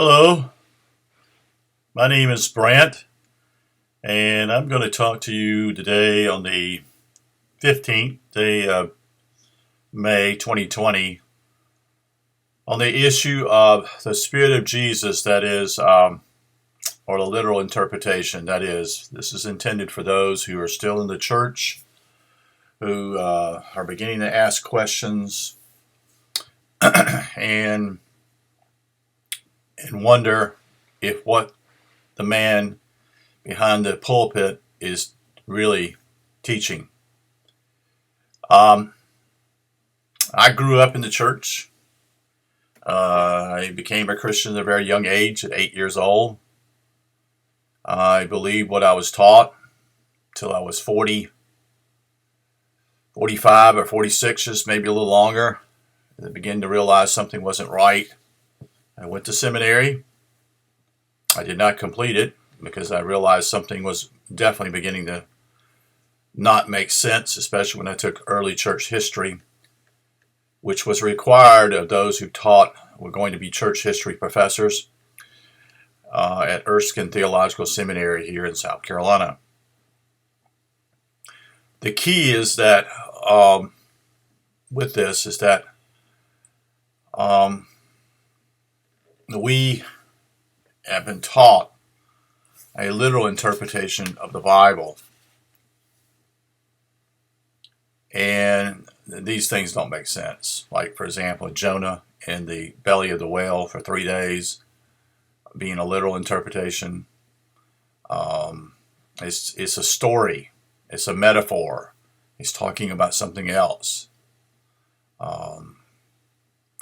Hello, my name is Brant, and I'm going to talk to you today on the 15th day of May 2020 on the issue of the Spirit of Jesus, that is, or the literal interpretation, that is. This is intended for those who are still in the church, who are beginning to ask questions and, and wonder if what the man behind the pulpit is really teaching. I grew up in the church. I became a Christian at a very young age, at 8 years old. I believed what I was taught till I was 40, 45 or 46, just maybe a little longer. I began to realize something wasn't right. I went to seminary. I did not complete it because I realized something was definitely beginning to not make sense, especially when I took early church history, which was required of those who taught were going to be church history professors at Erskine Theological Seminary here in South Carolina. The key is that with this is that we have been taught a literal interpretation of the Bible, and these things don't make sense. Like, for example, Jonah in the belly of the whale for 3 days being a literal interpretation. It's a story. It's a metaphor. He's talking about something else.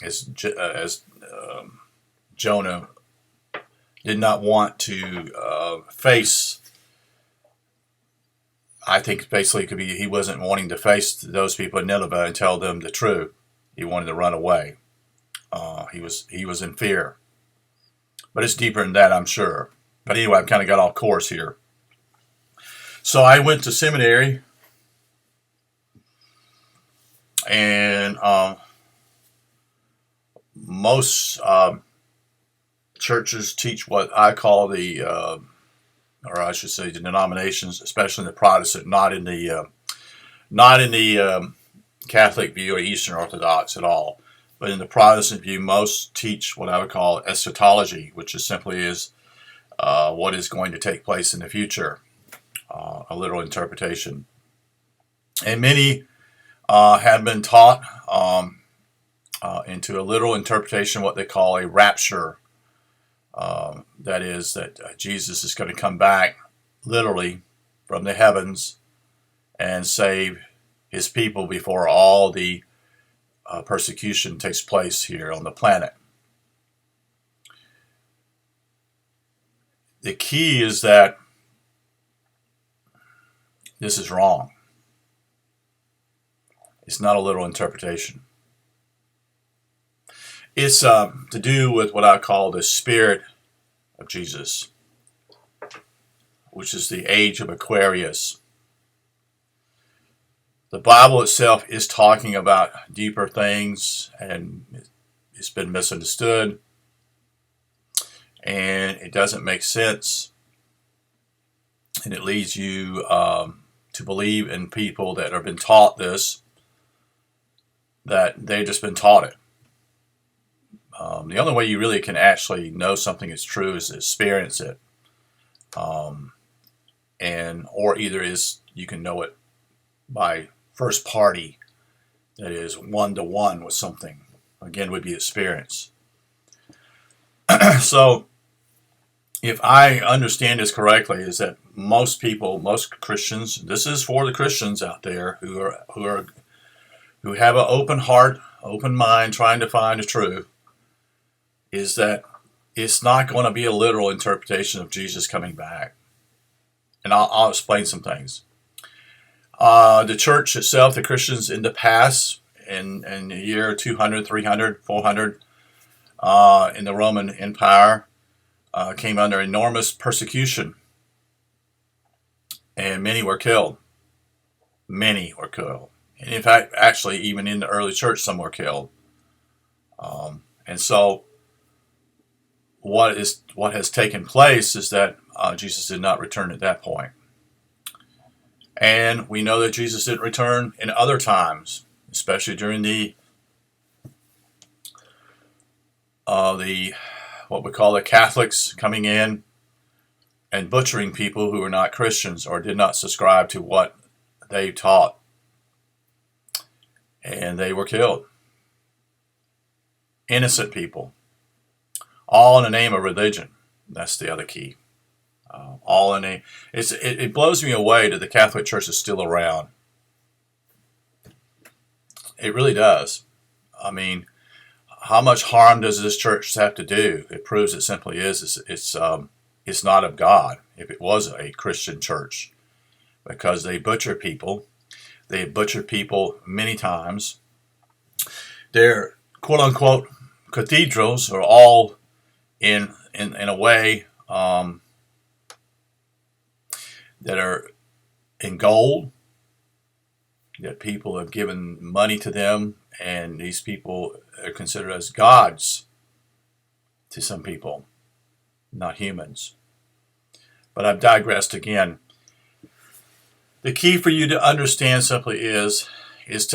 As Jonah did not want to face, I think basically it could be he wasn't wanting to face those people in Nineveh and tell them the truth. He wanted to run away. He was in fear. But it's deeper than that, I'm sure. But anyway, I've kind of got off course here. So I went to seminary, and most churches teach what I call or I should say, the denominations, especially in the Protestant, not in the Catholic view or Eastern Orthodox at all. But in the Protestant view, most teach what I would call eschatology, which is simply what is going to take place in the future, a literal interpretation. And many have been taught into a literal interpretation, what they call a rapture. That is, that Jesus is going to come back literally from the heavens and save his people before all the persecution takes place here on the planet. The key is that this is wrong. It's not a literal interpretation. It's to do with what I call the Spirit of Jesus, which is the age of Aquarius. The Bible itself is talking about deeper things, and it's been misunderstood, and it doesn't make sense, and it leads you to believe in people that have been taught this, that they've just been taught it. The only way you really can actually know something is true is to experience it, or either is you can know it by first party, that is one-to-one with something. Again, would be experience. So, if I understand this correctly, is that most people, most Christians, this is for the Christians out there who have an open heart, open mind, trying to find the truth, is that it's not going to be a literal interpretation of Jesus coming back. And I'll explain some things. The church itself, the Christians in the past, in the year 200, 300, 400, in the Roman Empire, came under enormous persecution. And many were killed. Many were killed. And in fact, actually, even in the early church, some were killed. And so, what has taken place is that Jesus did not return at that point. And we know that Jesus didn't return in other times, especially during the what we call the Catholics coming in and butchering people who were not Christians or did not subscribe to what they taught. And they were killed. Innocent people. All in the name of religion. That's the other key. All in a. It blows me away that the Catholic Church is still around. It really does. I mean, how much harm does this church have to do? It proves it simply is. It's not of God. If it was a Christian church, because they butcher people, they butcher people many times. Their quote unquote cathedrals are all in a way that are in gold, that people have given money to them, and these people are considered as gods to some people, not humans. But I've digressed again. The key for you to understand simply is this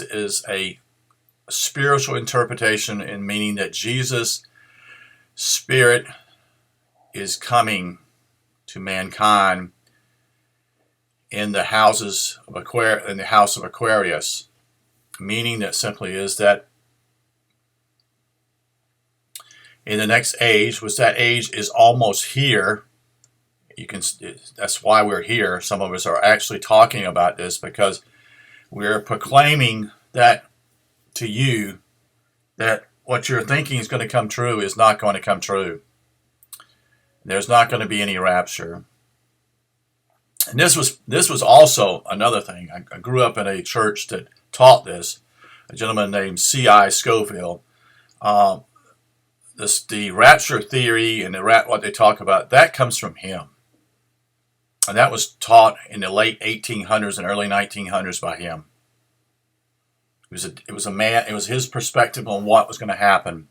is a spiritual interpretation, in meaning that Jesus' Spirit is coming to mankind in the house of Aquarius, meaning that simply is that in the next age, which that age is almost here. That's why we're here. Some of us are actually talking about this because we're proclaiming that to you, that what you're thinking is going to come true is not going to come true. There's not going to be any rapture. And this was also another thing. I grew up in a church that taught this. A gentleman named C.I. Scofield. The rapture theory and what they talk about, that comes from him. And that was taught in the late 1800s and early 1900s by him. It was his perspective on what was going to happen.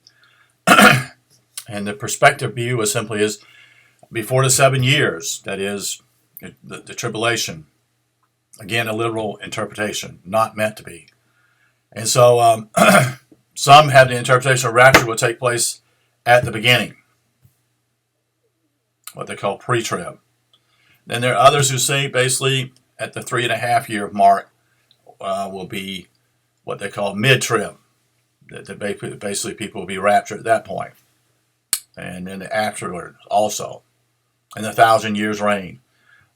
And the perspective view was simply is before the 7 years, that is the tribulation. Again, a literal interpretation, not meant to be. And so some have the interpretation of rapture will take place at the beginning, what they call pre-trib. Then there are others who say basically at the 3.5 year mark will be what they call mid-trib. That basically people will be raptured at that point. And then afterward also. And the 1,000 years reign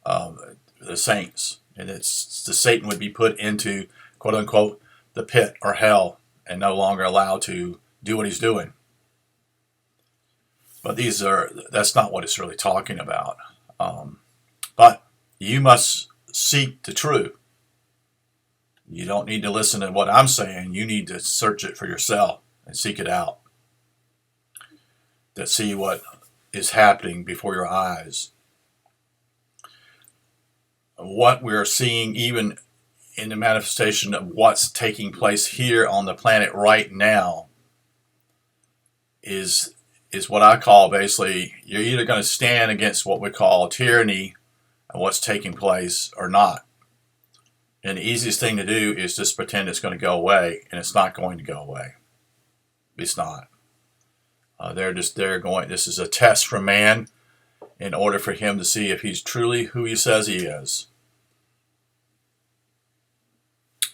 of the saints. And Satan would be put into, quote unquote, the pit or hell and no longer allowed to do what he's doing. But that's not what it's really talking about. But you must seek the truth. You don't need to listen to what I'm saying. You need to search it for yourself and seek it out. To see what is happening before your eyes. What we're seeing even in the manifestation of what's taking place here on the planet right now is what I call basically, you're either going to stand against what we call tyranny and what's taking place or not. And the easiest thing to do is just pretend it's going to go away, and it's not going to go away. It's not. This is a test for man in order for him to see if he's truly who he says he is.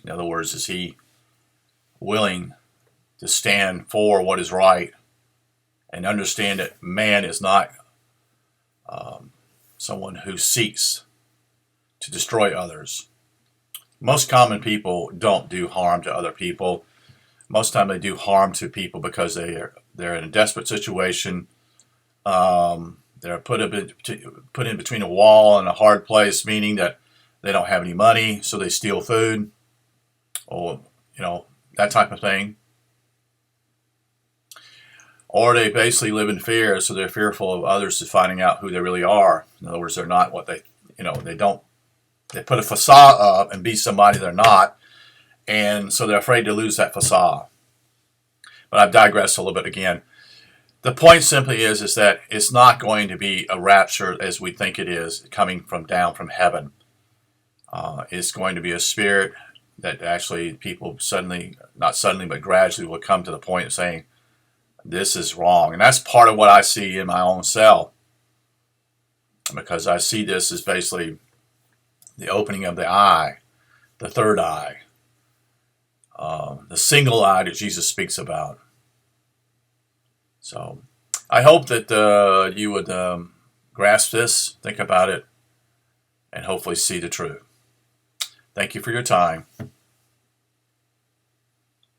In other words, is he willing to stand for what is right and understand that man is not someone who seeks to destroy others. Most common people don't do harm to other people. Most time they do harm to people because they're in a desperate situation. They're put in between a wall and a hard place, meaning that they don't have any money, so they steal food, or that type of thing. Or they basically live in fear, so they're fearful of others finding out who they really are. In other words, they're not what they put a facade up and be somebody they're not, and so they're afraid to lose that facade. But I've digressed a little bit again. The point simply is that it's not going to be a rapture as we think it is, coming from down from heaven. It's going to be a spirit that actually people suddenly, not suddenly, but gradually will come to the point of saying, this is wrong. And that's part of what I see in my own self, because I see this as basically the opening of the eye, the third eye, the single eye that Jesus speaks about. So I hope that you would grasp this, think about it, and hopefully see the truth. Thank you for your time.